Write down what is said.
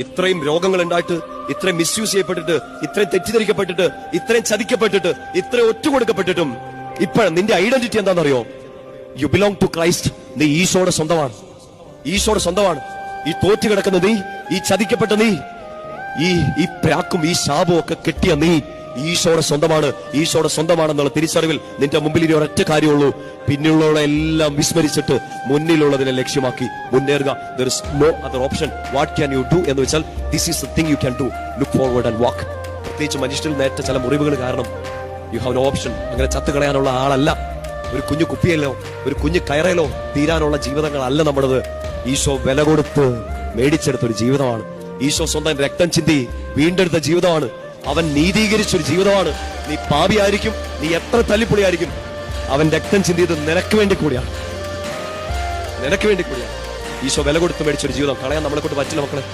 ഇത്രയും രോഗങ്ങൾ ഉണ്ടായിട്ട്, ഇത്രയും മിസ്യൂസ് ചെയ്യപ്പെട്ടിട്ട്, ഇത്രയും തെറ്റിദ്ധരിക്കപ്പെട്ടിട്ട്, ഇത്രയും ചതിക്കപ്പെട്ടിട്ട്, ഇത്രയും ഒറ്റുകൊടുക്കപ്പെട്ടിട്ടും ഇപ്പോഴും നിന്റെ ഐഡന്റിറ്റി എന്താണെന്നറിയോ? You belong to Christ. നീ ഈശോയുടെ സ്വന്തമാണ്. ഈശോയുടെ സ്വന്തമാണ്. ഈ തോറ്റു കിടക്കുന്ന നീ, ഈ ചതിക്കപ്പെട്ട നീ, ഈ പ്രാക്കും ഈ ശാപവും ഒക്കെ കെട്ടിയ നീ ഈശോയുടെ സ്വന്തമാണ്. ഈശോയുടെ സ്വന്തമാണെന്നുള്ള തിരിച്ചറിവിൽ നിന്റെ മുമ്പിൽ ഇനി ഒരൊറ്റ കാര്യമുള്ളൂ. പിന്നെയുള്ളവരെ എല്ലാം വിസ്മരിച്ചിട്ട് മുന്നിലുള്ളതിനെ ലക്ഷ്യമാക്കി മുന്നേറുക. There is no other option. What can you do എന്ന് വെച്ചാൽ this is the thing you can do. Look forward and walk. പ്രത്യേകിച്ച് മനുഷ്യരിൽ നേരിട്ട ചില മുറിവുകൾ കാരണം you have no option. അങ്ങനെ ചത്തുകളയാനുള്ള ആളല്ല. ഒരു കുഞ്ഞു കുപ്പിയല്ലോ, ഒരു കുഞ്ഞു കയറയിലോ തീരാനുള്ള ജീവിതങ്ങളല്ല നമ്മുടേത്. ഈശോ വില കൊടുത്ത് മേടിച്ചെടുത്തൊരു ജീവിതമാണ്. ഈശോ സ്വന്തം രക്തം ചിന്തി വീണ്ടെടുത്ത ജീവിതമാണ്. അവൻ നീതീകരിച്ചൊരു ജീവിതമാണ്. നീ പാപിയായിരിക്കും, നീ എത്ര തല്ലിപ്പൊളിയായിരിക്കും, അവൻ രക്തം ചിന്തിയത് നിനക്ക് വേണ്ടി കൂടിയാണ്. നിനക്ക് വേണ്ടി കൂടിയാണ്. ഈശോ വില കൊടുത്ത് മേടിച്ചൊരു ജീവിതം കളയാൻ നമ്മളെ കൊണ്ട് പറ്റില്ല മക്കളെ.